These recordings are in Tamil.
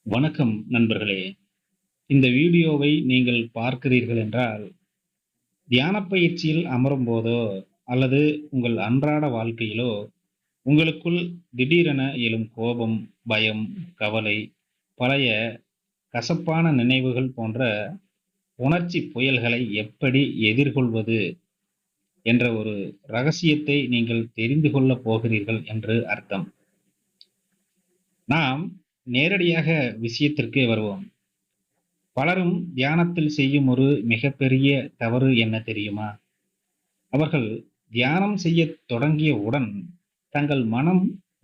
வணக்கம் நண்பர்களே. இந்த வீடியோவை நீங்கள் பார்க்கிறீர்கள் என்றால், தியானப் பயிற்சியில் அமரும்போதோ, அல்லது உங்கள் அன்றாட வாழ்க்கையிலோ, உங்களுக்குள் திடீரென எழும் கோபம், பயம், கவலை, பழைய கசப்பான நினைவுகள் போன்ற உணர்ச்சி புயல்களை எப்படி எதிர்கொள்வது என்ற ஒரு ரகசியத்தை நீங்கள் தெரிந்து கொள்ளப் போகிறீர்கள் என்று அர்த்தம். நாம் நேரடியாக விஷயத்திற்கே வருவோம். பலரும் தியானத்தில் செய்யும் ஒரு மிகப்பெரிய தவறு என்ன தெரியுமா? அவர்கள் தியானம் செய்யத் தொடங்கியவுடன், தங்கள் மனம்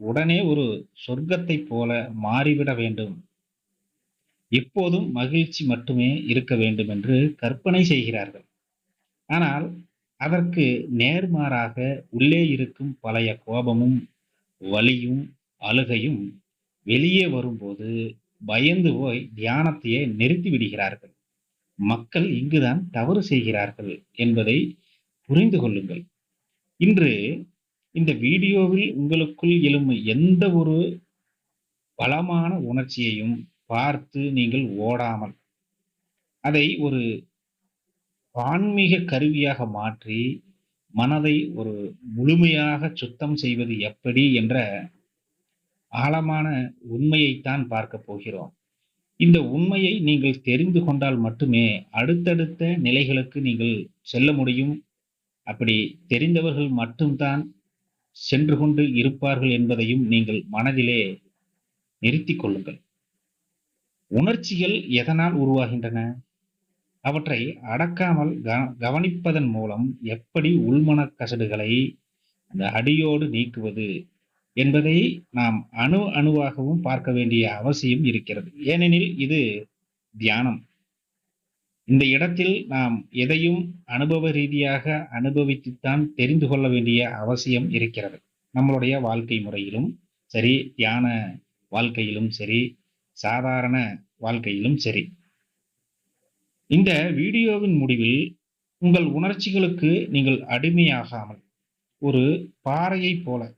உடனே ஒரு சொர்க்கத்தைப் போல மாறிவிட வேண்டும். எப்போதும் மகிழ்ச்சி மட்டுமே இருக்க வேண்டும் என்று கற்பனை செய்கிறார்கள். ஆனால் அதற்கு நேர்மாறாக உள்ளே இருக்கும் பழைய கோபமும், வலியும், அழுகையும் வெளியே வரும்போது பயந்து போய் தியானத்தையே நிறுத்தி விடுகிறார்கள். மக்கள் இங்குதான் தவறு செய்கிறார்கள் என்பதை புரிந்து கொள்ளுங்கள். இன்று இந்த வீடியோவில் உங்களுக்குள் எழும் எந்த ஒரு பலமான உணர்ச்சியையும் பார்த்து நீங்கள் ஓடாமல், அதை ஒரு ஆன்மீக கருவியாக மாற்றி, மனதை ஒரு முழுமையாக சுத்தம் செய்வது எப்படி என்ற ஆழமான உண்மையைத்தான் பார்க்கப் போகிறோம். இந்த உண்மையை நீங்கள் தெரிந்து கொண்டால் மட்டுமே அடுத்தடுத்த நிலைகளுக்கு நீங்கள் செல்ல முடியும். அப்படி தெரிந்தவர்கள் மட்டும்தான் சென்று கொண்டு இருப்பார்கள் என்பதையும் நீங்கள் மனதிலே நிறுத்திக் கொள்ளுங்கள். உணர்ச்சிகள் எதனால் உருவாகின்றன? அவற்றை அடக்காமல் கவனிப்பதன் மூலம் எப்படி உள்மனக் கசடுகளை அந்த அடியோடு நீக்குவது என்பதை நாம் அணு அணுவாகவும் பார்க்க வேண்டிய அவசியம் இருக்கிறது. ஏனெனில் இது தியானம். இந்த இடத்தில் நாம் எதையும் அனுபவ ரீதியாக அனுபவித்துத்தான் தெரிந்து கொள்ள வேண்டிய அவசியம் இருக்கிறது. நம்மளுடைய வாழ்க்கை முறையிலும் சரி, தியான வாழ்க்கையிலும் சரி, சாதாரண வாழ்க்கையிலும் சரி. இந்த வீடியோவின் முடிவில் உங்கள் உணர்ச்சிகளுக்கு நீங்கள் அடிமையாகாமல், ஒரு பாறையைப் போல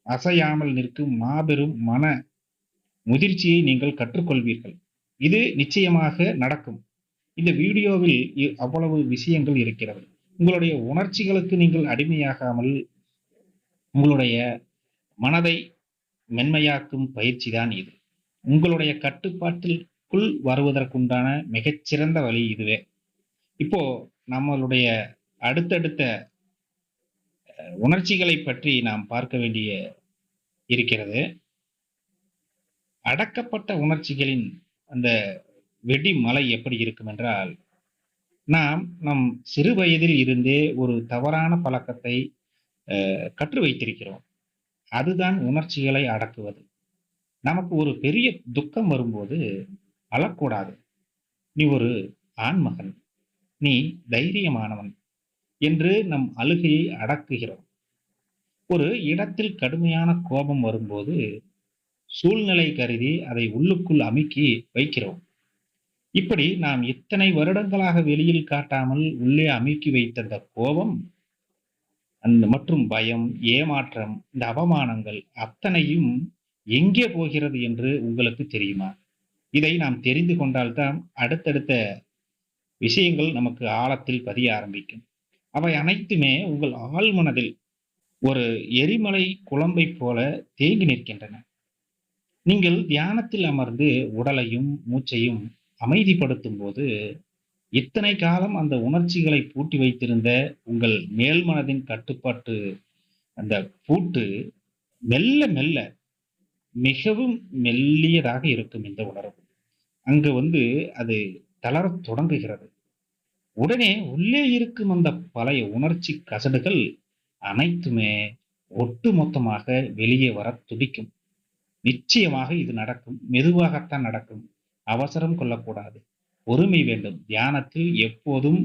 அசையாமல் நிற்கும் மாபெரும் மன முதிர்ச்சியை நீங்கள் கற்றுக்கொள்வீர்கள். இது நிச்சயமாக நடக்கும். இந்த வீடியோவில் அவ்வளவு விஷயங்கள் இருக்கிறது. உங்களுடைய உணர்ச்சிகளுக்கு நீங்கள் அடிமையாகாமல், உங்களுடைய மனதை மென்மையாக்கும் பயிற்சி தான் இது. உங்களுடைய கட்டுப்பாட்டிற்குள் வருவதற்குண்டான மிகச்சிறந்த வழி இதுவே. இப்போ நம்மளுடைய அடுத்தடுத்த உணர்ச்சிகளை பற்றி நாம் பார்க்க வேண்டிய இருக்கிறது. அடக்கப்பட்ட உணர்ச்சிகளின் அந்த வெடி மலை எப்படி இருக்கும் என்றால், நாம் நம் சிறு வயதில் இருந்தே ஒரு தவறான பழக்கத்தை கற்று வைத்திருக்கிறோம். அதுதான் உணர்ச்சிகளை அடக்குவது. நமக்கு ஒரு பெரிய துக்கம் வரும்போது அழக்கூடாது. நீ ஒரு ஆண்மகன், நீ தைரியமானவன் என்று நம் அழுகையை அடக்குகிறோம். ஒரு இடத்தில் கடுமையான கோபம் வரும்போது சூழ்நிலை கருதி அதை உள்ளுக்குள் அமுக்கி வைக்கிறோம். இப்படி நாம் இத்தனை வருடங்களாக வெளியில் காட்டாமல் உள்ளே அமுக்கி வைத்த அந்த கோபம் மற்றும் பயம், ஏமாற்றம், இந்த அவமானங்கள் அத்தனையும் எங்கே போகிறது என்று உங்களுக்கு தெரியுமா? இதை நாம் தெரிந்து கொண்டால்தான் அடுத்தடுத்த விஷயங்கள் நமக்கு ஆழத்தில் பதிய ஆரம்பிக்கும். அவை அனைத்துமே உங்கள் ஆழ்மனதில் ஒரு எரிமலை குழம்பைப் போல தேங்கி நிற்கின்றன. நீங்கள் தியானத்தில் அமர்ந்து உடலையும் மூச்சையும் அமைதிப்படுத்தும் போது, இத்தனை காலம் அந்த உணர்ச்சிகளை பூட்டி வைத்திருந்த உங்கள் மேல் மனதின் கட்டுப்பாட்டு அந்த பூட்டு மெல்ல மெல்ல மிகவும் மெல்லியதாக இருக்கும் இந்த உணர்வு. அங்கு அது தளரத் தொடங்குகிறது. உடனே உள்ளே இருக்கும் அந்த பழைய உணர்ச்சி கசடுகள் அனைத்துமே ஒட்டுமொத்தமாக வெளியே வர துடிக்கும். நிச்சயமாக இது நடக்கும். மெதுவாகத்தான் நடக்கும். அவசரம் கொள்ளக்கூடாது. பொறுமை வேண்டும். தியானத்தில் எப்போதும்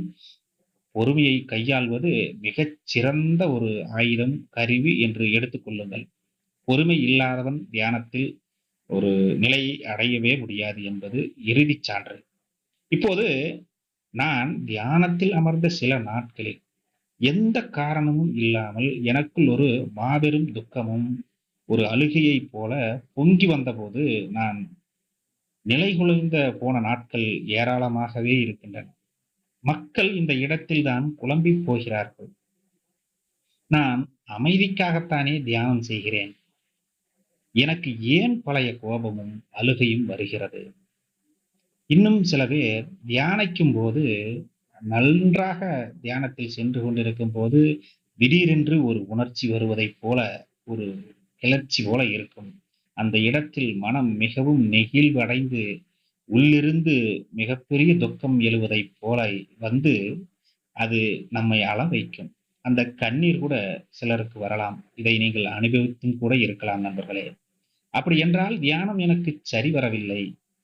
பொறுமையை கையாள்வது மிகச் சிறந்த ஒரு ஆயுதம், கருவி என்று எடுத்துக் கொள்ளுங்கள். பொறுமை இல்லாதவன் தியானத்தில் ஒரு நிலையை அடையவே முடியாது என்பது இறுதிச் சான்று. இப்போது நான் தியானத்தில் அமர்ந்த சில நாட்களில் எந்த காரணமும் இல்லாமல் எனக்குள் ஒரு மாபெரும் துக்கமும், ஒரு அழுகையைப் போல பொங்கி வந்தபோது நான் நிலைகுலைந்த போன நாட்கள் ஏராளமாகவே இருக்கின்றன. மக்கள் இந்த இடத்தில்தான் குழம்பிப் போகிறார்கள். நான் அமைதிக்காகத்தானே தியானம் செய்கிறேன். எனக்கு ஏன் பழைய கோபமும், அழுகையும் வருகிறது? இன்னும் சில பேர் தியானிக்கும்போது, நன்றாக தியானத்தில் சென்று கொண்டிருக்கும்போது, திடீரென்று ஒரு உணர்ச்சி வருவதைப் போல, ஒரு கிளர்ச்சி போல இருக்கும். அந்த இடத்தில் மனம் மிகவும் நெகிழ்வடைந்து, உள்ளிருந்து மிகப்பெரிய துக்கம் எழுவதைப் போல வந்து, அது நம்மை அழ வைக்கும். அந்த கண்ணீர் கூட சிலருக்கு வரலாம். இதை நீங்கள் அனுபவித்தும் கூட இருக்கலாம் நண்பர்களே. அப்படி என்றால் தியானம் எனக்கு சரி வரவில்லை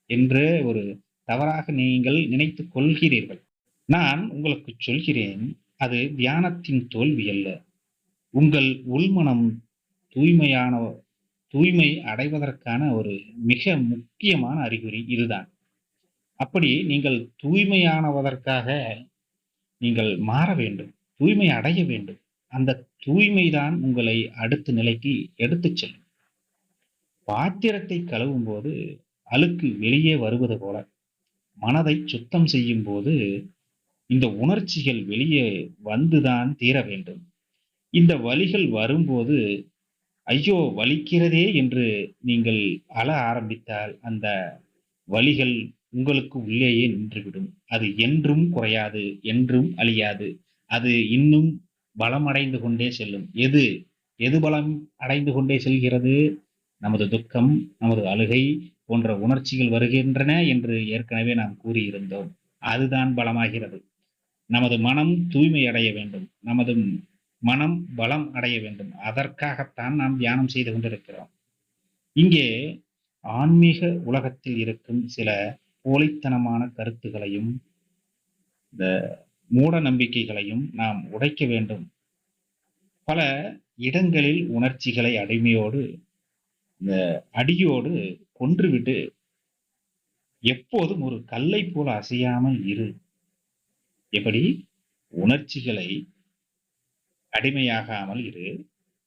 என்று ஒரு தவறாக நீங்கள் நினைத்துக் கொள்கிறீர்கள். நான் உங்களுக்கு சொல்கிறேன், அது தியானத்தின் தோல்வி அல்ல. உங்கள் உள்மனம் தூய்மையான தூய்மை அடைவதற்கான ஒரு மிக முக்கியமான அறிகுறி இதுதான். அப்படி நீங்கள் தூய்மையானவதற்காக நீங்கள் மாற வேண்டும். தூய்மை அடைய வேண்டும். அந்த தூய்மைதான் உங்களை அடுத்த நிலைக்கு எடுத்துச் செல்லும். பாத்திரத்தை கழுவும்போது அழுக்கு வெளியே வருவது போல, மனதை சுத்தம் செய்யும்போது இந்த உணர்ச்சிகள் வெளியே வந்துதான் தீர வேண்டும். இந்த வலிகள் வரும்போது, ஐயோ! வலிக்கிறதே என்று நீங்கள் அழ ஆரம்பித்தால், அந்த வலிகள் உங்களுக்கு உள்ளேயே நின்றுவிடும். அது என்றும் குறையாது, என்றும் அழியாது. அது இன்னும் பலமடைந்து கொண்டே செல்லும். எது எது பலம் அடைந்து கொண்டே செல்கிறது? நமது துக்கம், நமது அழுகை போன்ற உணர்ச்சிகள் வருகின்றன என்று ஏற்கனவே நாம் கூறியிருந்தோம். அதுதான் பலமாகிறது. நமது மனம் தூய்மை அடைய வேண்டும். நமது மனம் பலம் அடைய வேண்டும். அதற்காகத்தான் நாம் தியானம் செய்து கொண்டிருக்கிறோம். இங்கே ஆன்மீக உலகத்தில் இருக்கும் சில போலித்தனமான கருத்துகளையும், இந்த மூட நம்பிக்கைகளையும் நாம் உடைக்க வேண்டும். பல இடங்களில் உணர்ச்சிகளை இந்த அடியோடு கொன்றுவிட்டு எப்போதும் ஒரு கல்லை போல அசையாமல் இரு. எப்படி? உணர்ச்சிகளை அடிமையாகாமல் இரு.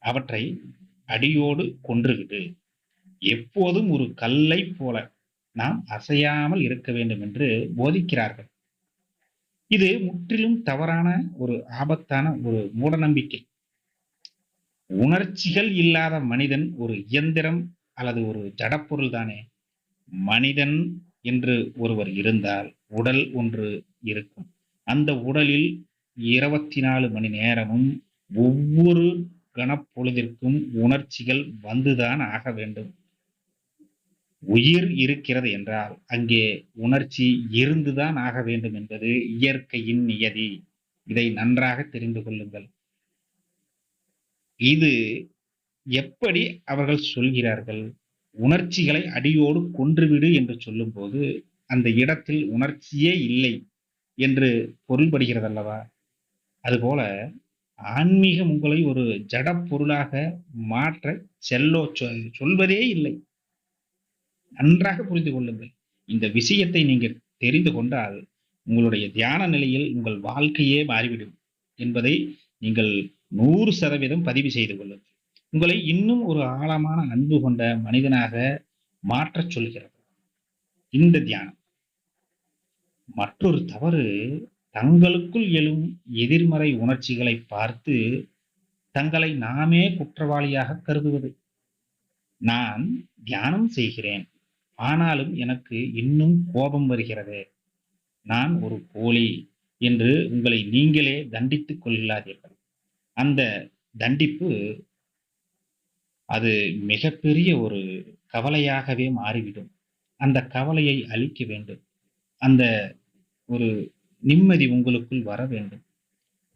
அவற்றை அடியோடு கொன்றுவிடு. எப்போதும் ஒரு கல்லை போல நாம் அசையாமல் இருக்க வேண்டும் என்று போதிக்கிறார்கள். இது முற்றிலும் தவறான ஒரு ஆபத்தான ஒரு மூடநம்பிக்கை. உணர்ச்சிகள் இல்லாத மனிதன் ஒரு இயந்திரம் அல்லது ஒரு ஜடப்பொருள் தானே. மனிதன் என்று ஒருவர் இருந்தால் உடல் ஒன்று இருக்கும். அந்த உடலில் 24 மணி நேரமும் ஒவ்வொரு கணப்பொழுதிற்கும் உணர்ச்சிகள் வந்துதான் ஆக வேண்டும். உயிர் இருக்கிறது என்றால் அங்கே உணர்ச்சி இருந்துதான் ஆக வேண்டும் என்பது இயற்கையின் நியதி. இதை நன்றாக தெரிந்து கொள்ளுங்கள். இது எப்படி அவர்கள் சொல்கிறார்கள்? உணர்ச்சிகளை அடியோடு கொன்றுவிடு என்று சொல்லும்போது, அந்த இடத்தில் உணர்ச்சியே இல்லை என்று பொருள்படுகிறதல்லவா? அதுபோல ஆன்மீகம் உங்களை ஒரு ஜடப் பொருளாக மாற்ற சொல்வதே இல்லை. நன்றாக புரிந்து கொள்ளுங்கள். இந்த விஷயத்தை நீங்கள் தெரிந்து கொண்டால், உங்களுடைய தியான நிலையில் உங்கள் வாழ்க்கையே மாறிவிடும் என்பதை நீங்கள் 100% பதிவு செய்து கொள்ளுங்கள். உங்களை இன்னும் ஒரு ஆழமான அன்பு கொண்ட மனிதனாக மாற்றச் சொல்கிறது இந்த தியானம். மற்றொரு தவறு, தங்களுக்குள் எழும் எதிர்மறை உணர்ச்சிகளை பார்த்து தங்களை நாமே குற்றவாளியாக கருதுவது. நான் தியானம் செய்கிறேன், ஆனாலும் எனக்கு இன்னும் கோபம் வருகிறது. நான் ஒரு போலி என்று உங்களை நீங்களே தண்டித்துக் கொள்ளாதீர்கள். அந்த தண்டிப்பு அது மிகப்பெரிய ஒரு கவலையாகவே மாறிவிடும். அந்த கவலையை அழிக்க வேண்டும். அந்த ஒரு நிம்மதி உங்களுக்குள் வர வேண்டும்.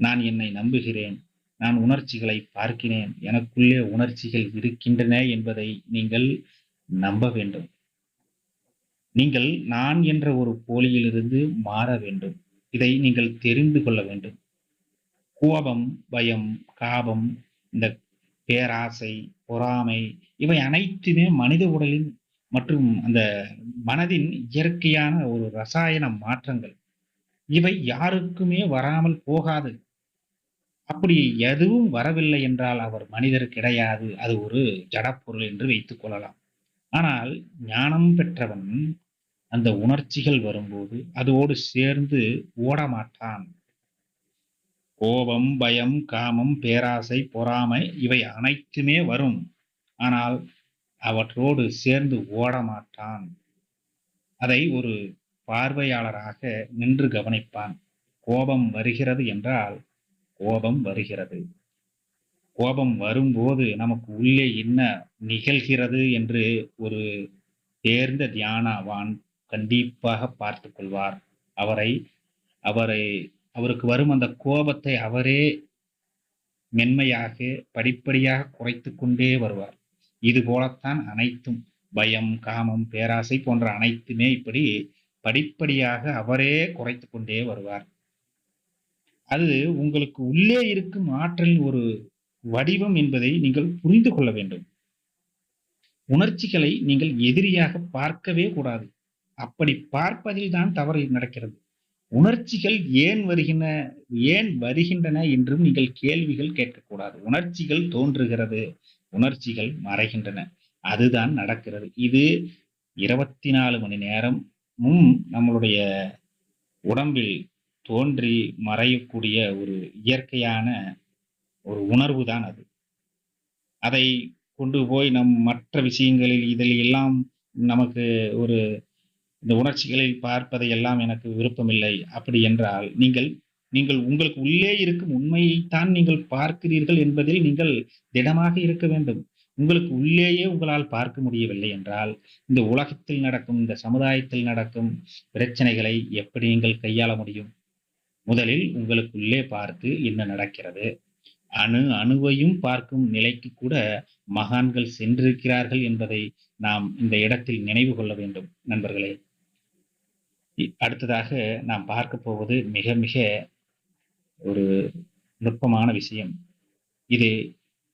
நான் என்னை நம்புகிறேன். நான் உணர்ச்சிகளை பார்க்கிறேன். எனக்குள்ளே உணர்ச்சிகள் இருக்கின்றன என்பதை நீங்கள் நம்ப வேண்டும். நீங்கள் நான் என்ற ஒரு போலியிலிருந்து மாற வேண்டும். இதை நீங்கள் தெரிந்து கொள்ள வேண்டும். கோபம், பயம், காபம், இந்த பேராசை, பொறாமை இவை அனைத்துமே மனித உடலின் மற்றும் அந்த மனதின் இயற்கையான ஒரு ரசாயன மாற்றங்கள். இவை யாருக்குமே வராமல் போகாது. அப்படி எதுவும் வரவில்லை என்றால் அவர் மனிதர் கிடையாது. அது ஒரு ஜடப்பொருள் என்று வைத்துக் கொள்ளலாம். ஆனால் ஞானம் பெற்றவன் அந்த உணர்ச்சிகள் வரும்போது அதோடு சேர்ந்து ஓடமாட்டான். கோபம், பயம், காமம், பேராசை, பொறாமை இவை அனைத்துமே வரும். ஆனால் அவற்றோடு சேர்ந்து ஓடமாட்டான். அதை ஒரு பார்வையாளராக நின்று கவனிப்பான். கோபம் வருகிறது என்றால் கோபம் வருகிறது. கோபம் வரும்போது நமக்கு உள்ளே என்ன நிகழ்கிறது என்று ஒரு தேர்ந்த தியானவான் கண்டிப்பாக பார்த்துக் கொள்வார். அவரை அவரை அவருக்கு வரும் அந்த கோபத்தை அவரே மென்மையாக படிப்படியாக குறைத்துக் கொண்டே வருவார். இது போலத்தான் அனைத்தும் பயம், காமம், பேராசை போன்ற அனைத்துமே இப்படி படிப்படியாக அவரே குறைத்துக் கொண்டே வருவார். அது உங்களுக்கு உள்ளே இருக்கும் ஆற்றலின் ஒரு வடிவம் என்பதை நீங்கள் புரிந்து கொள்ள வேண்டும். உணர்ச்சிகளை நீங்கள் எதிரியாக பார்க்கவே கூடாது. அப்படி பார்ப்பதில் தான் தவறு நடக்கிறது. உணர்ச்சிகள் ஏன் வருகின்றன என்றும் நீங்கள் கேள்விகள் கேட்கக்கூடாது. உணர்ச்சிகள் தோன்றுகிறது, உணர்ச்சிகள் மறைகின்றன. அதுதான் நடக்கிறது. இது 24 மணி நேரமும் நம்மளுடைய உடம்பில் தோன்றி மறையக்கூடிய ஒரு இயற்கையான ஒரு உணர்வு தான் அது. அதை கொண்டு போய் மற்ற விஷயங்களில் இதில் எல்லாம் நமக்கு ஒரு இந்த உணர்ச்சிகளை பார்ப்பதை எல்லாம் எனக்கு விருப்பமில்லை அப்படி என்றால் நீங்கள் நீங்கள் உங்களுக்கு உள்ளே இருக்கும் உண்மையைத்தான் நீங்கள் பார்க்கிறீர்கள் என்பதில் நீங்கள் திடமாக இருக்க வேண்டும். உங்களுக்கு உள்ளேயே உங்களால் பார்க்க முடியவில்லை என்றால் இந்த உலகத்தில் நடக்கும், இந்த சமுதாயத்தில் நடக்கும் பிரச்சனைகளை எப்படி நீங்கள் கையாள முடியும்? முதலில் உங்களுக்குள்ளே பார்த்து என்ன நடக்கிறது, அணுவையும் பார்க்கும் நிலைக்கு கூட மகான்கள் சென்றிருக்கிறார்கள் என்பதை நாம் இந்த இடத்தில் நினைவு கொள்ள வேண்டும் நண்பர்களே. அடுத்ததாக நாம் பார்க்க போவது மிக மிக ஒரு நுட்பமான விஷயம். இது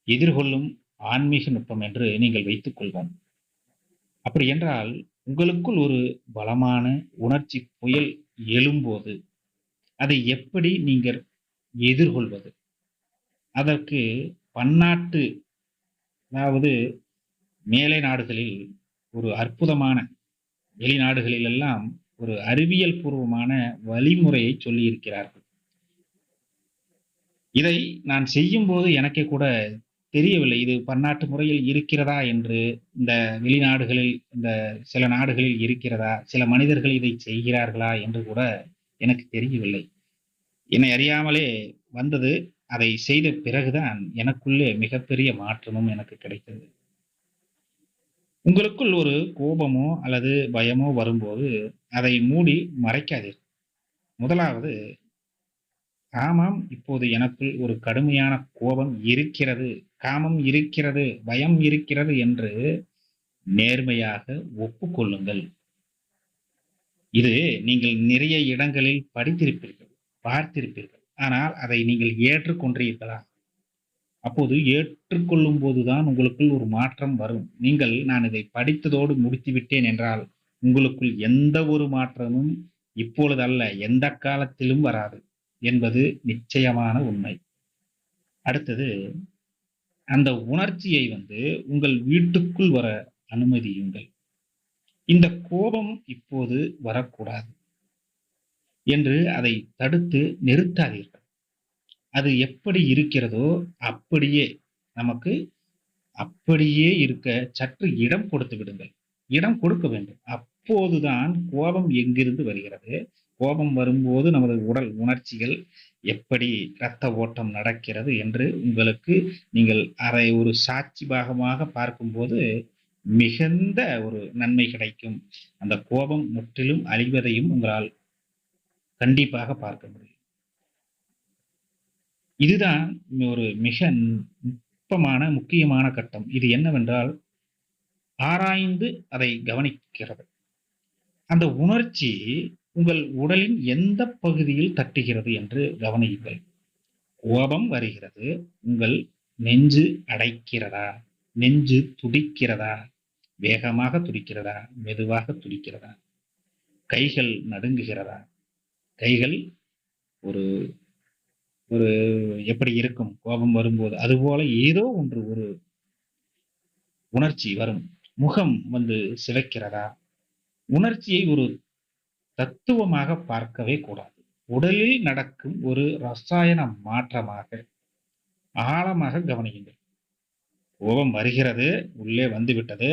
எதிர்கொள்ளும் ஆன்மீக நுட்பம் என்று நீங்கள் வைத்துக் கொள்வோம். அப்படி என்றால் உங்களுக்குள் ஒரு பலமான உணர்ச்சி புயல் எழும்போது அதை எப்படி நீங்கள் எதிர்கொள்வது? அதற்கு பன்னாட்டு, அதாவது மேலை நாடுகளில் ஒரு அற்புதமான, வெளிநாடுகளில் எல்லாம் ஒரு அறிவியல் பூர்வமான வழிமுறையை சொல்லி இருக்கிறார்கள். இதை நான் செய்யும்போது எனக்கே கூட தெரியவில்லை, இது பன்னாட்டு முறையில் இருக்கிறதா என்று. இந்த வெளிநாடுகளில், இந்த சில நாடுகளில் இருக்கிறதா, சில மனிதர்கள் இதை செய்கிறார்களா என்று கூட எனக்கு தெரியவில்லை. என்னை அறியாமலே வந்தது. அதை செய்த பிறகுதான் எனக்குள்ளே மிகப்பெரிய மாற்றமும் எனக்கு கிடைத்தது. உங்களுக்குள் ஒரு கோபமோ அல்லது பயமோ வரும்போது அதை மூடி மறைக்காதீர்கள். முதலாவது, ஆமாம், இப்போது எனக்குள் ஒரு கடுமையான கோபம் இருக்கிறது, காமம் இருக்கிறது, பயம் இருக்கிறது என்று நேர்மையாக ஒப்புக்கொள்ளுங்கள். இது நீங்கள் நிறைய இடங்களில் படித்திருப்பீர்கள், பார்த்திருப்பீர்கள். ஆனால் அதை நீங்கள் ஏற்றுக்கொண்டீர்களா? அப்போது ஏற்றுக்கொள்ளும் போதுதான் உங்களுக்குள் ஒரு மாற்றம் வரும். நான் இதை படித்ததோடு முடித்து விட்டேன் என்றால் உங்களுக்குள் எந்த ஒரு மாற்றமும் இப்பொழுதல்ல, எந்த காலத்திலும் வராது என்பது நிச்சயமான உண்மை. அடுத்தது, அந்த உணர்ச்சியை உங்கள் வீட்டுக்குள் வர அனுமதியுங்கள். இந்த கோபம் இப்போது வரக்கூடாது என்று அதை தடுத்து நிறுத்தாதீர்கள். அது எப்படி இருக்கிறதோ அப்படியே, நமக்கு அப்படியே இருக்க சற்று இடம் கொடுத்து விடுங்கள். இடம் கொடுக்க வேண்டும். அப்போதுதான் கோபம் எங்கிருந்து வருகிறது, கோபம் வரும்போது நமது உடல் உணர்ச்சிகள் எப்படி இரத்த ஓட்டம் நடக்கிறது என்று உங்களுக்கு நீங்கள் அதை ஒரு சாட்சி பாகமாக பார்க்கும்போது மிகுந்த ஒரு நன்மை கிடைக்கும். அந்த கோபம் முற்றிலும் அழிவதையும் உங்களால் கண்டிப்பாக பார்க்க முடியும். இதுதான் ஒரு மிக நுட்பமான முக்கியமான கட்டம். இது என்னவென்றால், ஆராய்ந்து அதை கவனிக்கிறது. அந்த உணர்ச்சி உங்கள் உடலின் எந்த பகுதியில் தட்டுகிறது என்று கவனியுங்கள். கோபம் வருகிறது, உங்கள் நெஞ்சு அடைக்கிறதா, நெஞ்சு துடிக்கிறதா, வேகமாக துடிக்கிறதா, மெதுவாக துடிக்கிறதா, கைகள் நடுங்குகிறதா, கைகள் ஒரு ஒரு எப்படி இருக்கும் கோபம் வரும்போது, அதுபோல ஏதோ ஒன்று, ஒரு உணர்ச்சி வரும். முகம் சிவக்கிறதா, உணர்ச்சியை ஒரு தத்துவமாக பார்க்கவே கூடாது. உடலில் நடக்கும் ஒரு ரசாயன மாற்றமாக ஆழமாக கவனியுங்கள். கோபம் வருகிறது, உள்ளே வந்துவிட்டது.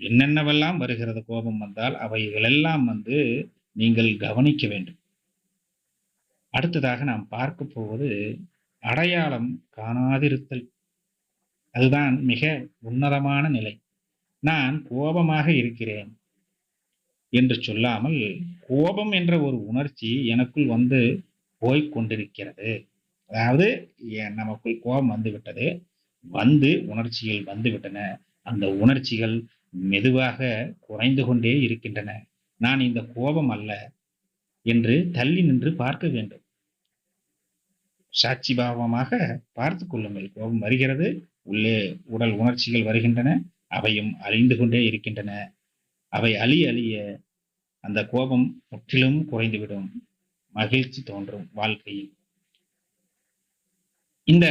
என்னென்னவெல்லாம் வருகிறது கோபம் வந்தால், அவைகளெல்லாம் நீங்கள் கவனிக்க வேண்டும். அடுத்ததாக நாம் பார்க்க போவது அடையாளம் காணாதிருத்தல். அதுதான் மிக உன்னதமான நிலை. நான் கோபமாக இருக்கிறேன் என்று சொல்லாமல், கோபம் என்ற ஒரு உணர்ச்சி எனக்குள் போய்க் கொண்டிருக்கிறது. அதாவது நமக்குள் கோபம் வந்துவிட்டது. உணர்ச்சிகள் வந்துவிட்டன. அந்த உணர்ச்சிகள் மெதுவாக குறைந்து கொண்டே இருக்கின்றன. நான் இந்த கோபம் அல்ல என்று தள்ளி நின்று பார்க்க வேண்டும். சாட்சி பாவமாக பார்த்துக் கொள்ளுங்கள். கோபம் வருகிறது, உள்ளே உடல் உணர்ச்சிகள் வருகின்றன, அவையும் அழிந்து கொண்டே இருக்கின்றன. அவை அழிய அழிய அந்த கோபம் முற்றிலும் குறைந்துவிடும். மகிழ்ச்சி தோன்றும் வாழ்க்கையில். இந்த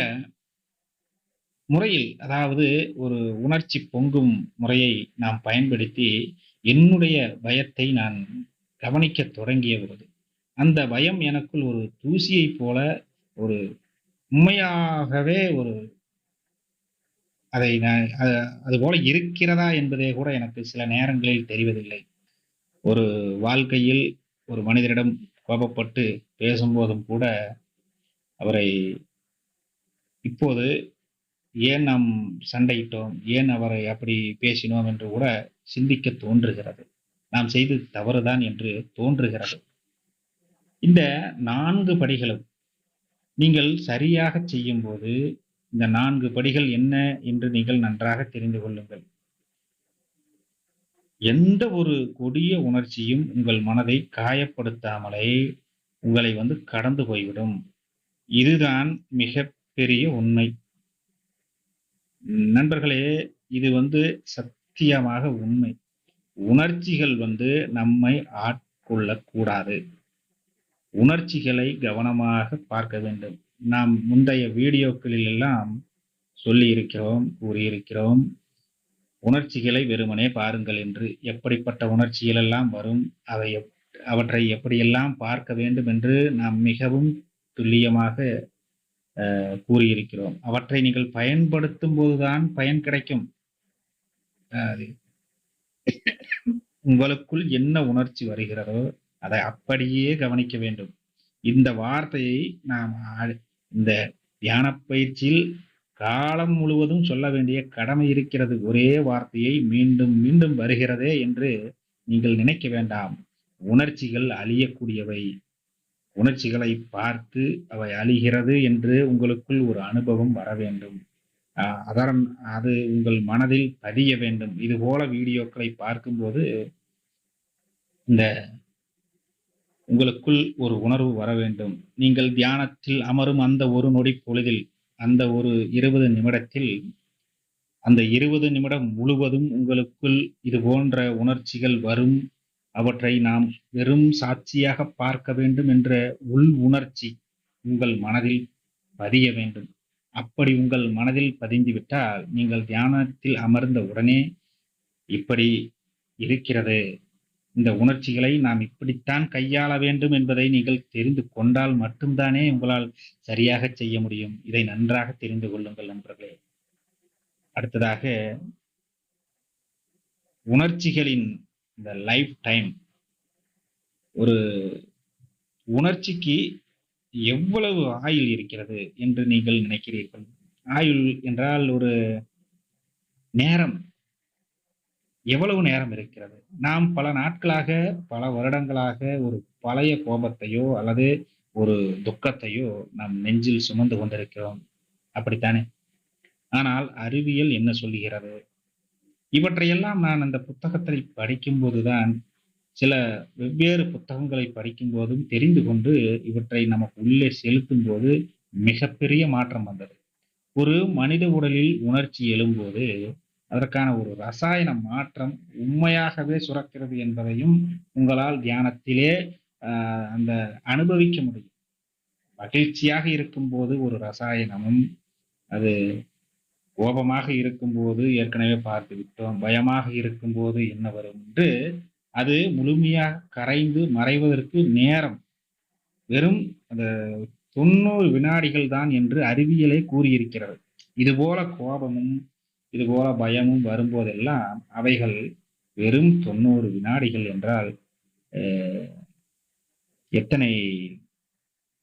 முறையில், அதாவது ஒரு உணர்ச்சி பொங்கும் முறையை நாம் பயன்படுத்தி என்னுடைய பயத்தை நான் கவனிக்கத் தொடங்கிய பொழுது, அந்த பயம் எனக்குள் ஒரு தூசியைப் போல ஒரு உண்மையாகவே அதை நான் அதுபோல இருக்கிறதா என்பதே கூட எனக்கு சில நேரங்களில் தெரிவதில்லை. ஒரு வாழ்க்கையில் ஒரு மனிதரிடம் கோபப்பட்டு பேசும்போதும் கூட அவரை இப்போது ஏன் நாம் சண்டையிட்டோம், ஏன் அவரை அப்படி பேசினோம் என்று கூட சிந்திக்க தோன்றுகிறது. நாம் செய்தது தவறுதான் என்று தோன்றுகிறது. இந்த 4 படிகளும் நீங்கள் சரியாக செய்யும்போது, இந்த 4 படிகள் என்ன என்று நீங்கள் நன்றாக தெரிந்து கொள்ளுங்கள். எந்த ஒரு கொடிய உணர்ச்சியும் உங்கள் மனதை காயப்படுத்தாமலே உங்களை கடந்து போய்விடும். இதுதான் மிகப்பெரிய உண்மை. நண்பர்களே, இது சத்தியமாக உண்மை. உணர்ச்சிகள் நம்மை ஆட்கொள்ளக்கூடாது. உணர்ச்சிகளை கவனமாக பார்க்க வேண்டும். நாம் முந்தைய வீடியோக்களில் எல்லாம் சொல்லியிருக்கிறோம், கூறியிருக்கிறோம். உணர்ச்சிகளை வெறுமனே பாருங்கள் என்று. எப்படிப்பட்ட உணர்ச்சிகள் எல்லாம் வரும், அவற்றை எப்படியெல்லாம் பார்க்க வேண்டும் என்று நாம் மிகவும் துல்லியமாக கூறியிருக்கிறோம். அவற்றை நீங்கள் பயன்படுத்தும் போதுதான் பயன் கிடைக்கும். உங்களுக்குள் என்ன உணர்ச்சி வருகிறதோ அதை அப்படியே கவனிக்க வேண்டும். இந்த வார்த்தையை நாம் இந்த தியான பயிற்சியில் காலம் முழுவதும் சொல்ல வேண்டிய கடமை இருக்கிறது. ஒரே வார்த்தையை மீண்டும் மீண்டும் வருகிறதே என்று நீங்கள் நினைக்க வேண்டாம். உணர்ச்சிகள் அழியக்கூடியவை. உணர்ச்சிகளை பார்த்து அவை அழிகிறது என்று உங்களுக்குள் ஒரு அனுபவம் வர வேண்டும். அது உங்கள் மனதில் பதிய வேண்டும். இது போல வீடியோக்களை பார்க்கும்போது இந்த உங்களுக்குள் ஒரு உணர்வு வர வேண்டும். நீங்கள் தியானத்தில் அமரும் அந்த ஒரு நொடி பொழுதில், அந்த ஒரு 20 நிமிடத்தில், அந்த 20 நிமிடம் முழுவதும் உங்களுக்குள் இது போன்ற உணர்ச்சிகள் வரும். அவற்றை நாம் வெறும் சாட்சியாக பார்க்க வேண்டும் என்ற உள் உணர்ச்சி உங்கள் மனதில் பதிய வேண்டும். அப்படி உங்கள் மனதில் பதிந்துவிட்டால், நீங்கள் தியானத்தில் அமர்ந்த உடனே இப்படி இருக்கிறது, இந்த உணர்ச்சிகளை நாம் இப்படித்தான் கையாள வேண்டும் என்பதை நீங்கள் தெரிந்து கொண்டால் மட்டும்தானே உங்களால் சரியாக செய்ய முடியும். இதை நன்றாக தெரிந்து கொள்ளுங்கள் நண்பர்களே. அடுத்ததாக, உணர்ச்சிகளின் இந்த லைஃப் டைம். ஒரு உணர்ச்சிக்கு எவ்வளவு ஆயுள் இருக்கிறது என்று நீங்கள் நினைக்கிறீர்கள்? ஆயுள் என்றால் ஒரு நேரம். எவ்வளவு நேரம் இருக்கிறது? நாம் பல நாட்களாக, பல வருடங்களாக ஒரு பழைய கோபத்தையோ அல்லது ஒரு துக்கத்தையோ நம் நெஞ்சில் சுமந்து கொண்டிருக்கிறோம். அப்படித்தானே? ஆனால் அறிவியல் என்ன சொல்லுகிறது? இவற்றையெல்லாம் நான் அந்த புத்தகத்தை படிக்கும்போதுதான், சில வெவ்வேறு புத்தகங்களை படிக்கும் போதும் தெரிந்து கொண்டு இவற்றை நமக்கு உள்ளே செலுத்தும் போது மிகப்பெரிய மாற்றம் வந்தது. ஒரு மனித உடலில் உணர்ச்சி எழும்போது அதற்கான ஒரு ரசாயன மாற்றம் உண்மையாகவே சுரக்கிறது என்பதையும் உங்களால் தியானத்திலே அந்த அனுபவிக்க முடியும். மகிழ்ச்சியாக இருக்கும்போது ஒரு ரசாயனமும், அது கோபமாக இருக்கும்போது ஏற்கனவே பார்த்து விட்டோம். பயமாக இருக்கும்போது என்ன வரும் என்று அது முழுமையாக கரைந்து மறைவதற்கு நேரம் வெறும் அந்த 90 வினாடிகள் தான் என்று அறிவியலே கூறியிருக்கிறது. இதுபோல கோபமும், இதுபோல பயமும் வரும்போதெல்லாம் அவைகள் வெறும் 90 வினாடிகள் என்றால் அ எத்தனை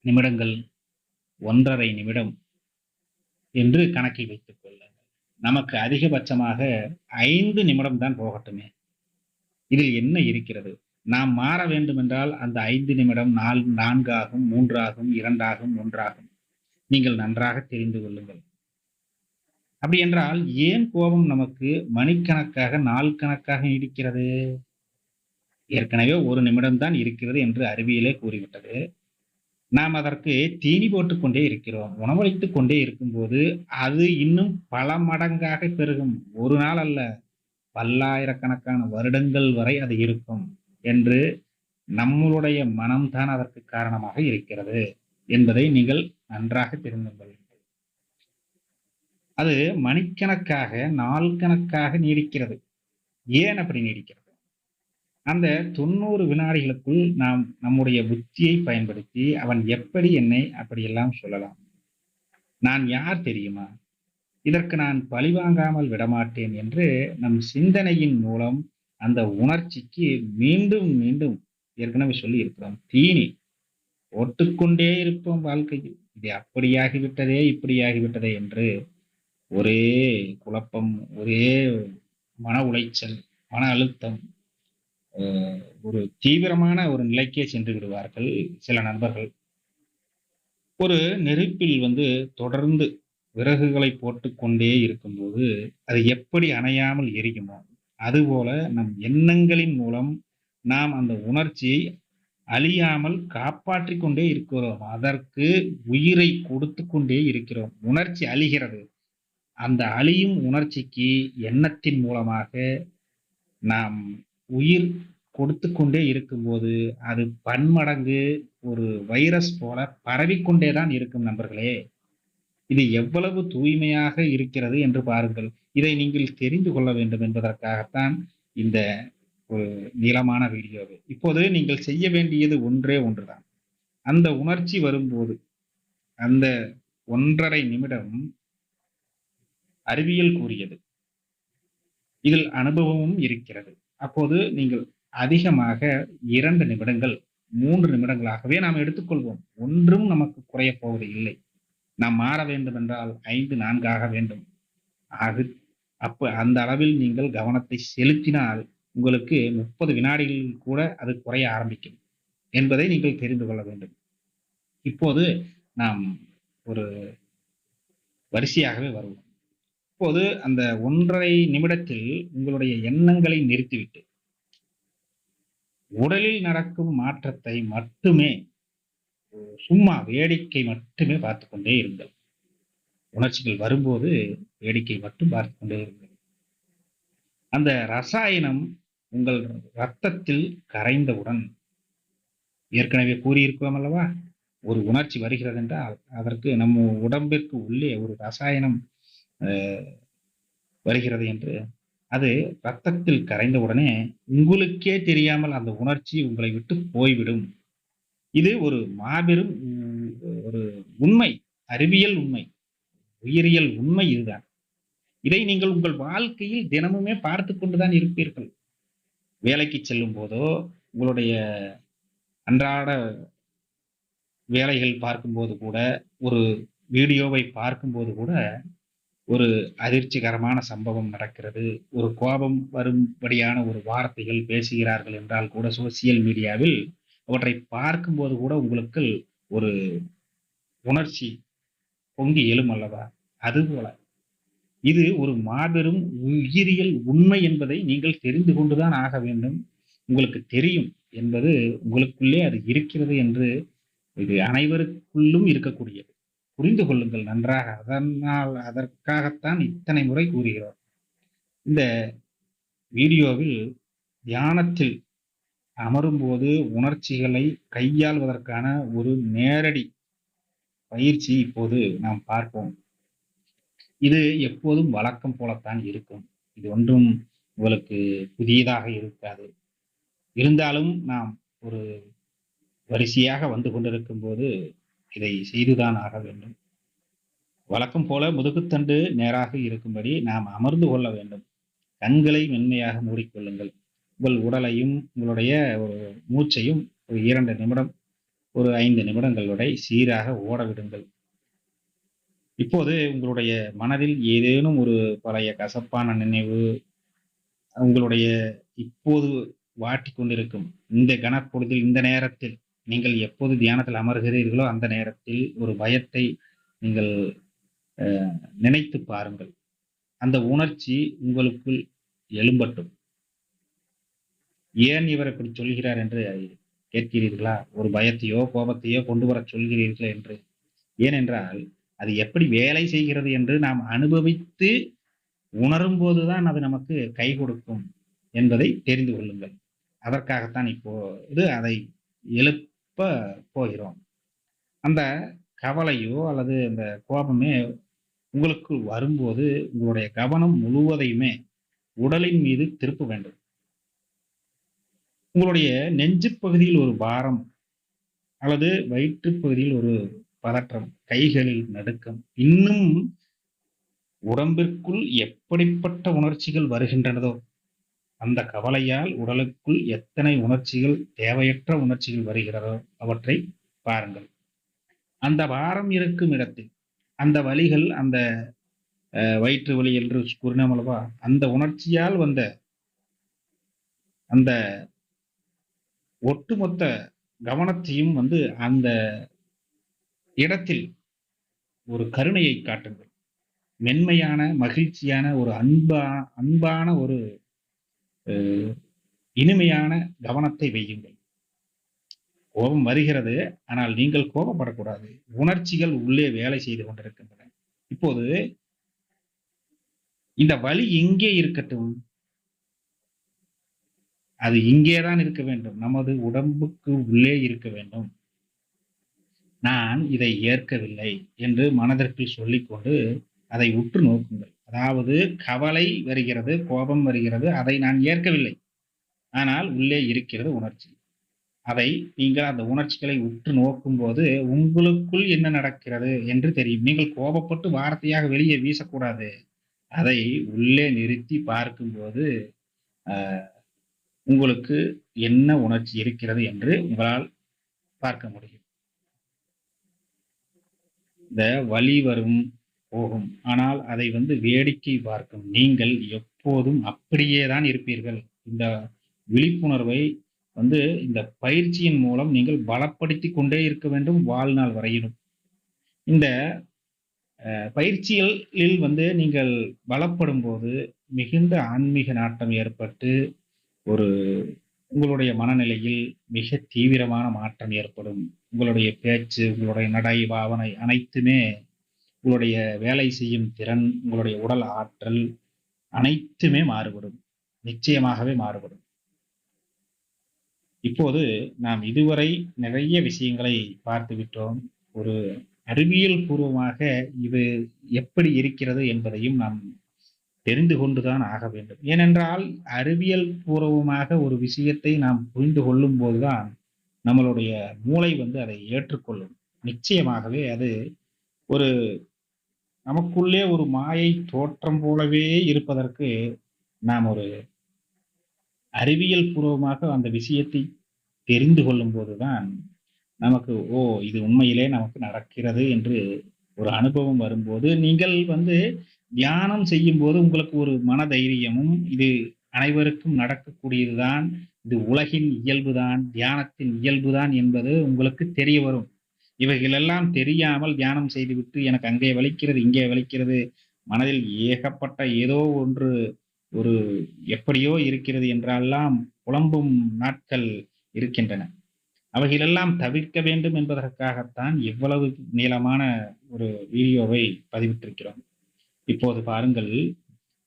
நிமிடங்கள்? 1 1/2 நிமிடம் என்று கணக்கில் வைத்துக் கொள்ளுங்கள். நமக்கு அதிகபட்சமாக 5 நிமிடம் தான் போகட்டுமே! இதில் என்ன இருக்கிறது? நாம் மாற வேண்டுமென்றால் அந்த 5 நிமிடம் 4 ஆகும், 3 ஆகும், 2 ஆகும், 1 ஆகும். நீங்கள் நன்றாக தெரிந்து கொள்ளுங்கள். அப்படி என்றால் ஏன் கோபம் நமக்கு மணிக்கணக்காக, நாள் கணக்காக நீடிக்கிறது? ஏற்கனவே 1 நிமிடம் தான் இருக்கிறது என்று அறிவியலே கூறிவிட்டது. நாம் அதற்கு தீனி போட்டுக் கொண்டே இருக்கிறோம். உணவளித்துக் கொண்டே இருக்கும்போது, அது இன்னும் பல மடங்காக பெருகும். 1 நாள் அல்ல, பல்லாயிரக்கணக்கான வருடங்கள் வரை அது இருக்கும் என்று நம்மளுடைய மனம்தான் அதற்கு காரணமாக இருக்கிறது என்பதை நீங்கள் நன்றாக தெரிந்து கொள்ளுங்கள். அது மணிக்கணக்காக, நாள் கணக்காக நீடிக்கிறது. ஏன் அப்படி நீடிக்கிறது? அந்த 90 வினாடிகளுக்குள் நாம் நம்முடைய புத்தியை பயன்படுத்தி, அவன் எப்படி என்னை அப்படியெல்லாம் சொல்லலாம்? நான் யார் தெரியுமா? இதற்கு நான் பழிவாங்காமல் விடமாட்டேன் என்று நம் சிந்தனையின் மூலம் அந்த உணர்ச்சிக்கு மீண்டும், மீண்டும் ஏற்கனவே சொல்லியிருக்கிறோம். தீனி போட்டுக்கொண்டே இருப்போம் வாழ்க்கையில். இது அப்படியாகிவிட்டதே, இப்படியாகிவிட்டதே என்று ஒரே குழப்பம், ஒரே மன உளைச்சல், மன அழுத்தம், அ ஒரு தீவிரமான ஒரு நிலைக்கே சென்று விடுவார்கள் சில நண்பர்கள். ஒரு நெருப்பில் தொடர்ந்து விறகுகளை போட்டுக்கொண்டே இருக்கும்போது, அது எப்படி அணையாமல் எரியுமோ, அதுபோல நம் எண்ணங்களின் மூலம் நாம் அந்த உணர்ச்சியை அழியாமல் காப்பாற்றிக் கொண்டே இருக்கிறோம். அதற்கு உயிரை கொடுத்துக் கொண்டே இருக்கிறோம். உணர்ச்சி அழிகிறது. அந்த அழியும் உணர்ச்சிக்கு எண்ணத்தின் மூலமாக நாம் உயிர் கொடுத்துக் கொண்டே இருக்கும்போது, அது பன்மடங்கு ஒரு வைரஸ் போல பரவிக்கொண்டே தான் இருக்கும் நண்பர்களே! இது எவ்வளவு தூய்மையாக இருக்கிறது என்று பாருங்கள். இதை நீங்கள் தெரிந்து கொள்ள வேண்டும் என்பதற்காகத்தான் இந்த ஒரு நீளமான வீடியோவை. இப்போது நீங்கள் செய்ய வேண்டியது ஒன்றே ஒன்றுதான். அந்த உணர்ச்சி வரும்போது, அந்த 1 1/2 நிமிடம் அறிவியல் கூறியது. இதில் அனுபவமும் இருக்கிறது. அப்போது நீங்கள் அதிகமாக 2 நிமிடங்கள், 3 நிமிடங்களாகவே நாம் எடுத்துக்கொள்வோம். ஒன்றும் நமக்கு குறையப் போவது இல்லை. நாம் மாற வேண்டுமென்றால் 5, 4 ஆக வேண்டும். ஆகு அந்த அளவில் நீங்கள் கவனத்தை செலுத்தினால், உங்களுக்கு 30 வினாடிகளில் கூட அது குறைய ஆரம்பிக்கும் என்பதை நீங்கள் தெரிந்து கொள்ள வேண்டும். இப்போது நாம் ஒரு வரிசையாகவே வருவோம். இப்போது அந்த 1 1/2 நிமிடத்தில் உங்களுடைய எண்ணங்களை நிறுத்திவிட்டு, உடலில் நடக்கும் மாற்றத்தை மட்டுமே சும்மா வேடிக்கை மட்டுமே பார்த்துக் கொண்டே இருங்கள். உணர்ச்சிகள் வரும்போது வேடிக்கை மட்டும் பார்த்துக் கொண்டே இருங்கள். அந்த ரசாயனம் உங்கள் ரத்தத்தில் கரைந்தவுடன் ஏற்கனவே கூறியிருக்கிறோம் அல்லவா? ஒரு உணர்ச்சி வருகிறது என்றால், அதற்கு நம்ம உடம்பிற்கு உள்ளே ஒரு ரசாயனம் அ வருகிறது என்று. அது ரத்தத்தில் கரைந்தவுடனே உங்களுக்கே தெரியாமல் அந்த உணர்ச்சி உங்களை விட்டு போய்விடும். இது ஒரு மாபெரும் ஒரு உண்மை. அறிவியல் உண்மை. உயிரியல் உண்மை இதுதான். இதை நீங்கள் உங்கள் வாழ்க்கையில் தினமுமே பார்த்துக் கொண்டு தான் இருப்பீர்கள். வேலைக்கு செல்லும்போதோ, உங்களுடைய அன்றாட வேலைகள் பார்க்கும்போது கூட, ஒரு வீடியோவை பார்க்கும்போது கூட, ஒரு அதிர்ச்சிகரமான சம்பவம் நடக்கிறது. ஒரு கோபம் வரும்படியான ஒரு வார்த்தைகள் பேசுகிறார்கள் என்றால் கூட சோசியல் மீடியாவில் அவற்றை பார்க்கும்போது கூட உங்களுக்கு ஒரு உணர்ச்சி பொங்கி எழும் அல்லவா? அதுபோல இது ஒரு மாபெரும் உயிரியல் உண்மை என்பதை நீங்கள் தெரிந்து கொண்டுதான் ஆக வேண்டும். உங்களுக்கு தெரியும் என்பது உங்களுக்குள்ளே அது இருக்கிறது என்று இது அனைவருக்குள்ளும் இருக்கக்கூடியது. புரிந்து கொள்ளுங்கள் நன்றாக. அதற்காகத்தான் இத்தனை முறை கூறுகிறோம். இந்த வீடியோவில் தியானத்தில் அமரும்போது உணர்ச்சிகளை கையாள்வதற்கான ஒரு நேரடி பயிற்சி இப்போது நாம் பார்ப்போம். இது எப்போதும் வழக்கம் போலத்தான் இருக்கும். இது ஒன்றும் உங்களுக்கு புதியதாக இருக்காது. இருந்தாலும் நாம் ஒரு வரிசையாக வந்து கொண்டிருக்கும்போது, இதை செய்துதான் ஆக வேண்டும். வழக்கம் போல முதுகுத்தண்டு நேராக இருக்கும்படி நாம் அமர்ந்து கொள்ள வேண்டும். கண்களை மென்மையாக மூடிக்கொள்ளுங்கள். உங்கள் உடலையும், உங்களுடைய ஒரு மூச்சையும் ஒரு 2 நிமிடம், ஒரு 5 நிமிடங்கள் வரை சீராக ஓட விடுங்கள். இப்போது உங்களுடைய மனதில் ஏதேனும் ஒரு பழைய கசப்பான நினைவு, உங்களுடைய இப்போது வாட்டிக் கொண்டிருக்கும் இந்த கணப்பொழுதில், இந்த நேரத்தில் நீங்கள் எப்போது தியானத்தில் அமர்கிறீர்களோ, அந்த நேரத்தில் ஒரு பயத்தை நீங்கள் அ நினைத்துப் பாருங்கள். அந்த உணர்ச்சி உங்களுக்குள் எழும்பட்டும். ஏன் இவர் இப்படி சொல்கிறார் என்று கேட்கிறீர்களா? ஒரு பயத்தையோ, கோபத்தையோ கொண்டு வரச் சொல்கிறீர்கள் என்று. ஏனென்றால், அது எப்படி வேலை செய்கிறது என்று நாம் அனுபவித்து உணரும்போது தான் அது நமக்கு கை கொடுக்கும் என்பதை தெரிந்து கொள்ளுங்கள். அதற்காகத்தான் இப்போது அதை எழுப்ப போகிறோம். அந்த கவலையோ அல்லது அந்த கோபமே உங்களுக்குள் வரும்போது, உங்களுடைய கவனம் முழுவதையுமே உடலின் மீது திருப்ப வேண்டும். உங்களுடைய நெஞ்சுப் பகுதியில் ஒரு பாரம் அல்லது வயிற்றுப் பகுதியில் ஒரு பதற்றம், கைகளில் நடுக்கம், இன்னும் உடம்பிற்குள் எப்படிப்பட்ட உணர்ச்சிகள் வருகின்றனதோ, அந்த கவலையால் உடலுக்குள் எத்தனை உணர்ச்சிகள், தேவையற்ற உணர்ச்சிகள் வருகிறதோ, அவற்றை பாருங்கள். அந்த பாரம் இருக்கும் இடத்தில், அந்த வலிகள், அந்த வயிற்று வலி என்று கூறினோம் அல்லவா? அந்த உணர்ச்சியால் வந்த அந்த ஒட்டுமொத்த கவனத்தையும் அந்த இடத்தில் ஒரு கருணையை காட்டுங்கள். மென்மையான, மகிழ்ச்சியான, ஒரு அன்பான ஒரு அ இனிமையான கவனத்தை வையுங்கள். கோபம் வருகிறது. ஆனால் நீங்கள் கோபப்படக்கூடாது. உணர்ச்சிகள் உள்ளே வேலை செய்து கொண்டிருக்கின்றன. இப்போது இந்த வலி எங்கே இருக்கட்டும். அது இங்கே தான் இருக்க வேண்டும். நமது உடம்புக்கு உள்ளே இருக்க வேண்டும். நான் இதை ஏற்கவில்லை என்று மனதிற்குள் சொல்லிக்கொண்டு அதை உற்று நோக்குங்கள். அதாவது கவலை வருகிறது, கோபம் வருகிறது. அதை நான் ஏற்கவில்லை. ஆனால் உள்ளே இருக்கிறது உணர்ச்சி. அதை நீங்கள் அந்த உணர்ச்சிகளை உற்று நோக்கும்போது, உங்களுக்குள் என்ன நடக்கிறது என்று தெரியும். நீங்கள் கோபப்பட்டு வார்த்தையாக வெளியே வீசக்கூடாது. அதை உள்ளே நிறுத்தி பார்க்கும்போது, அ உங்களுக்கு என்ன உணர்ச்சி இருக்கிறது என்று உங்களால் பார்க்க முடியும். இந்த வலி வரும், போகும். ஆனால் அதை வேடிக்கை பார்க்கும் நீங்கள் எப்போதும் அப்படியே தான் இருப்பீர்கள். இந்த விழிப்புணர்வை இந்த பயிற்சியின் மூலம் நீங்கள் பலப்படுத்திக் கொண்டே இருக்க வேண்டும் வாழ்நாள் வரையிலும். இந்த பயிற்சிகளில் நீங்கள் பலப்படும்போது மிகுந்த ஆன்மீக நாட்டம் ஏற்பட்டு, ஒரு உங்களுடைய மனநிலையில் மிக தீவிரமான மாற்றம் ஏற்படும். உங்களுடைய பேச்சு, உங்களுடைய நடை, பாவனை அனைத்துமே உங்களுடைய வேலை செய்யும் திறன், உங்களுடைய உடல் ஆற்றல் அனைத்துமே மாறுபடும். நிச்சயமாகவே மாறுபடும். இப்போது நாம் இதுவரை நிறைய விஷயங்களை பார்த்துவிட்டோம். ஒரு அறிவியல் பூர்வமாக இது எப்படி இருக்கிறது என்பதையும் நாம் தெரிந்து கொண்டுதான் ஆக வேண்டும். ஏனென்றால் அறிவியல் பூர்வமாக ஒரு விஷயத்தை நாம் புரிந்து கொள்ளும்போதுதான் நம்மளுடைய மூளை அதை ஏற்றுக்கொள்ளும். நிச்சயமாகவே அது ஒரு நமக்குள்ளே ஒரு மாயை தோற்றம் போலவே இருப்பதற்கு நாம் ஒரு அறிவியல் பூர்வமாக அந்த விஷயத்தை தெரிந்து கொள்ளும்போதுதான் நமக்கு, ஓ! இது உண்மையிலே நமக்கு நடக்கிறது என்று ஒரு அனுபவம் வரும்போது, நீங்கள் தியானம் செய்யும்போது உங்களுக்கு ஒரு மனதைரியமும், இது அனைவருக்கும் நடக்கக்கூடியதுதான். இது உலகின் இயல்புதான், தியானத்தின் இயல்புதான் என்பது உங்களுக்கு தெரிய வரும். இவைகளெல்லாம் தெரியாமல் தியானம் செய்துவிட்டு, எனக்கு அங்கே வலிக்கிறது, இங்கே வலிக்கிறது, மனதில் ஏகப்பட்ட ஏதோ ஒன்று ஒரு எப்படியோ இருக்கிறது என்றெல்லாம் புலம்பும் நாட்கள் இருக்கின்றன. அவைகளெல்லாம் தவிர்க்க வேண்டும் என்பதற்காகத்தான் இவ்வளவு நீளமான ஒரு வீடியோவை பதிவிட்டிருக்கிறோம். இப்போது பாருங்கள்,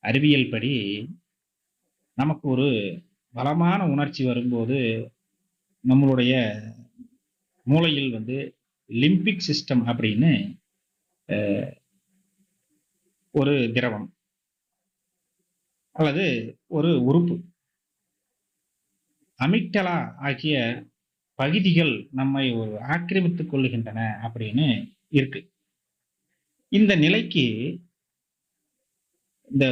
அறிவியல் படி நமக்கு ஒரு பலமான உணர்ச்சி வரும்போது, நம்மளுடைய மூளையில் லிம்பிக் சிஸ்டம் அப்படின்னு ஒரு திரவம் அல்லது ஒரு உறுப்பு. அமிக்டலா ஆகிய பகுதிகள் நம்மை ஒரு ஆக்கிரமித்துக் கொள்ளுகின்றன அப்படின்னு இருக்கு. இந்த நிலைக்கு இந்த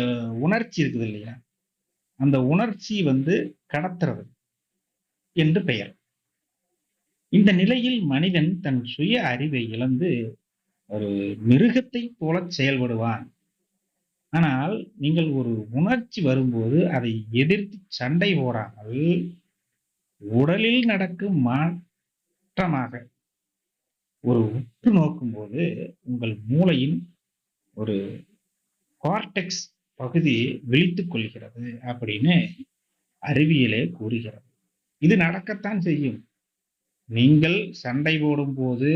உணர்ச்சி இருக்குது இல்லையா? அந்த உணர்ச்சி கடத்துறது என்று பெயர். இந்த நிலையில் மனிதன் தன் சுய அறிவை இழந்து ஒரு மிருகத்தைப் போலச் செயல்படுவான். ஆனால் நீங்கள் ஒரு உணர்ச்சி வரும்போது அதை எதிர்த்துச் சண்டை போடாமல், உடலில் நடக்கும் மாற்றமாக ஒரு உற்று நோக்கும்போது, உங்கள் மூளையின் ஒரு கார்டெக்ஸ் பகுதி விழித்துக் கொள்கிறது அப்படின்னு அறிவியலே கூறுகிறது. இது நடக்கத்தான் செய்யும். நீங்கள் சண்டை போடும்போது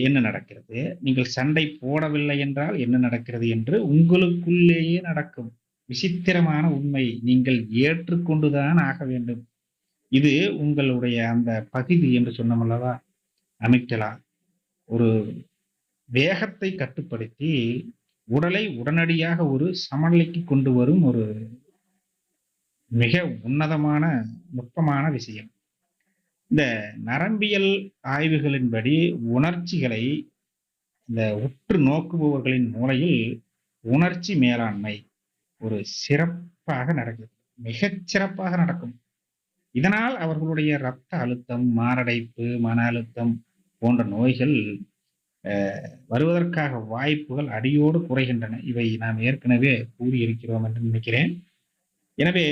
என்ன நடக்கிறது? நீங்கள் சண்டை போடவில்லை என்றால் என்ன நடக்கிறது என்று உங்களுக்குள்ளேயே நடக்கும். விசித்திரமான உண்மை. நீங்கள் ஏற்றுக்கொண்டுதான் ஆக வேண்டும். இது உங்களுடைய அந்த பகுதி என்று சொன்னோம் அல்லவா? அமிக்டலா. ஒரு வேகத்தை கட்டுப்படுத்தி உடலை உடனடியாக ஒரு சமநிலைக்கு கொண்டு வரும் ஒரு மிக உன்னதமான, நுட்பமான விஷயம். இந்த நரம்பியல் ஆய்வுகளின்படி உணர்ச்சிகளை இந்த உற்று நோக்குபவர்களின் மூளையில் உணர்ச்சி மேலாண்மை ஒரு சிறப்பாக நடக்குது. மிகச் சிறப்பாக நடக்கும். இதனால் அவர்களுடைய இரத்த அழுத்தம், மாரடைப்பு, மன அழுத்தம் போன்ற நோய்கள் வருவதற்காக வாய்ப்புகள் அடியோடு குறைகின்றன. இவை நாம் ஏற்கனவே கூறியிருக்கிறோம் என்று நினைக்கிறேன். எனவே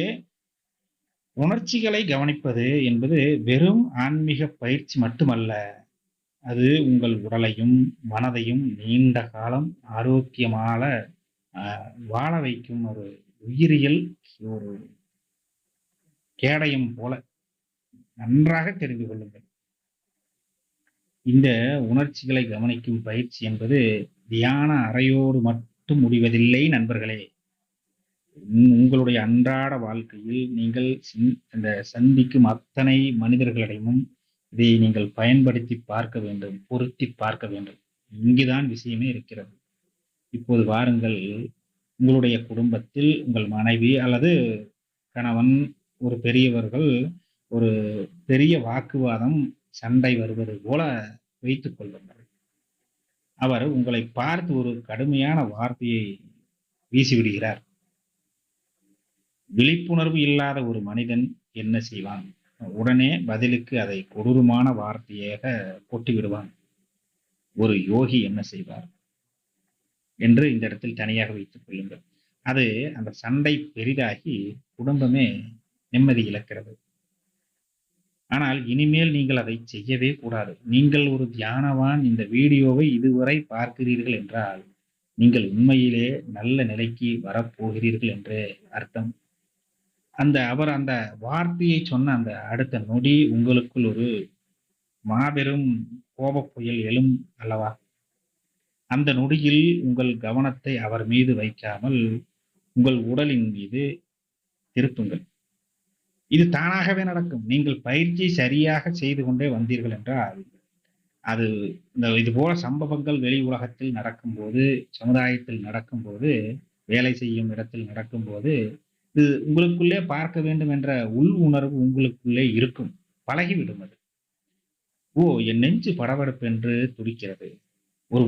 உணர்ச்சிகளை கவனிப்பது என்பது வெறும் ஆன்மீக பயிற்சி மட்டுமல்ல. அது உங்கள் உடலையும் மனதையும் நீண்ட காலம் ஆரோக்கியமாக வாழ வைக்கும் ஒரு உயிரியல் ஒரு கேடயம் போல. நன்றாக தெரிந்து கொள்ளுங்கள். இந்த உணர்ச்சிகளை கவனிக்கும் பயிற்சி என்பது தியான அறையோடு மட்டும் முடிவதில்லை நண்பர்களே. உங்களுடைய அன்றாட வாழ்க்கையில் நீங்கள் சந்திக்கும் அத்தனை மனிதர்களிடமும் இதை நீங்கள் பயன்படுத்தி பார்க்க வேண்டும், பொருத்தி பார்க்க வேண்டும். இங்குதான் விஷயமே இருக்கிறது. இப்போது வாருங்கள், உங்களுடைய குடும்பத்தில் உங்கள் மனைவி அல்லது கணவன், ஒரு பெரியவர்கள் ஒரு பெரிய வாக்குவாதம், சண்டை வருவது போல வைத்துக் கொள்ளுங்கள். அவர் உங்களை பார்த்து ஒரு கடுமையான வார்த்தையை வீசிவிடுகிறார். விழிப்புணர்வு இல்லாத ஒரு மனிதன் என்ன செய்வான்? உடனே பதிலுக்கு அதை கொடூரமான வார்த்தையாக கொட்டி விடுவான். ஒரு யோகி என்ன செய்வார் என்று இந்த இடத்தில் தனியாக வைத்துக் கொள்ளுங்கள். அது அந்த சண்டை பெரிதாகி குடும்பமே நிம்மதி இழக்கிறது. ஆனால் இனிமேல் நீங்கள் அதை செய்யவே கூடாது. நீங்கள் ஒரு தியானவான் இந்த வீடியோவை இதுவரை பார்க்கிறீர்கள் என்றால் நீங்கள் உண்மையிலே நல்ல நிலைக்கு வரப்போகிறீர்கள் என்று அர்த்தம். அவர் அந்த வார்த்தையை சொன்ன அந்த அடுத்த நொடி உங்களுக்குள் ஒரு மாபெரும் கோப புயல் எழும் அல்லவா? அந்த நொடியில் உங்கள் கவனத்தை அவர் மீது வைக்காமல் உங்கள் உடலின் மீது திருப்புங்கள். இது தானாகவே நடக்கும். நீங்கள் பயிற்சி சரியாக செய்து கொண்டே வந்தீர்கள் என்றால் அது இது போல சம்பவங்கள் வெளி உலகத்தில் நடக்கும்போது, சமுதாயத்தில் நடக்கும்போது, வேலை செய்யும் இடத்தில் நடக்கும்போது இது உங்களுக்குள்ளே பார்க்க வேண்டும் என்ற உள் உணர்வு உங்களுக்குள்ளே இருக்கும். பழகிவிடும் அது. ஓ, என் நெஞ்சு படபடப்பு என்று துடிக்கிறது. ஒரு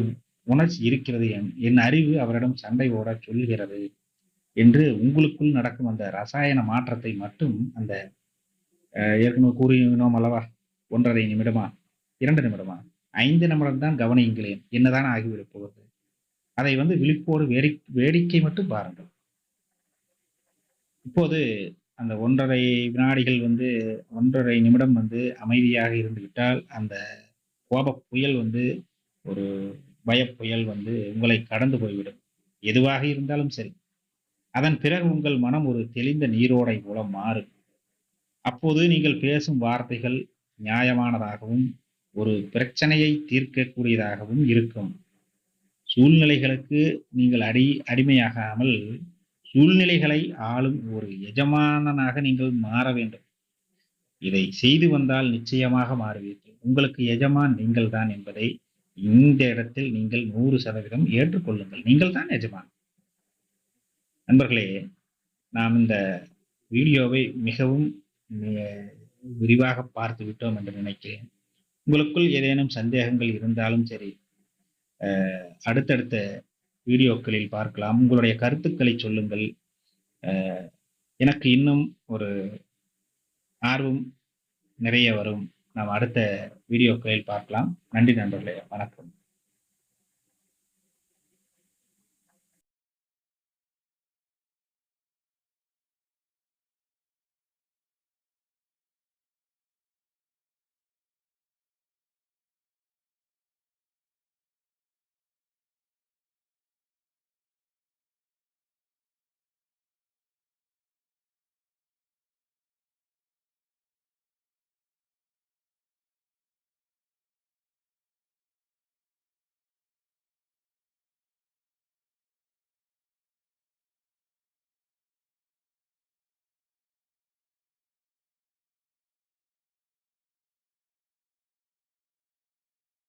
உணர்ச்சி இருக்கிறது. என் அறிவு அவரிடம் சண்டை போட சொல்கிறது என்று உங்களுக்குள் நடக்கும் அந்த ரசாயன மாற்றத்தை மட்டும் அந்த ஏற்கனவே கூறினோம் அல்லவா? 1.5 நிமிடமா, 2 நிமிடமா, 5 நிமிடம் தான் கவனியுங்களேன். என்னதான் ஆகிவிடப் போகிறது? அதை விழிப்போடு வேடிக்கை மட்டும் பாருங்கள். இப்போது அந்த 1.5 வினாடிகள் 1.5 நிமிடம் அமைதியாக இருந்துவிட்டால் அந்த கோப புயல் ஒரு பயப்புயல் உங்களை கடந்து போய்விடும். எதுவாக இருந்தாலும் சரி. அதன் பிறகு உங்கள் மனம் ஒரு தெளிந்த நீரோடை போல மாறும். அப்போது நீங்கள் பேசும் வார்த்தைகள் நியாயமானதாகவும் ஒரு பிரச்சனையை தீர்க்கக்கூடியதாகவும் இருக்கும். சூழ்நிலைகளுக்கு நீங்கள் அடிமையாகாமல் சூழ்நிலைகளை ஆளும் ஒரு எஜமானனாக நீங்கள் மாற வேண்டும். இதை செய்து வந்தால் நிச்சயமாக மாறுவீர்கள். உங்களுக்கு எஜமான் நீங்கள் தான் என்பதை இந்த இடத்தில் நீங்கள் 100% ஏற்றுக்கொள்ளுங்கள். நீங்கள் தான் எஜமான். நண்பர்களே, நாம் இந்த வீடியோவை மிகவும் அ விரிவாக பார்த்து விட்டோம் என்று நினைக்கிறேன். உங்களுக்குள் ஏதேனும் சந்தேகங்கள் இருந்தாலும் சரி, அ அடுத்தடுத்த வீடியோக்களில் பார்க்கலாம். உங்களுடைய கருத்துக்களை சொல்லுங்கள். அ எனக்கு இன்னும் ஒரு ஆர்வம் நிறைய வரும். நாம் அடுத்த வீடியோக்களில் பார்க்கலாம். நன்றி நண்பர்களே! வணக்கம்.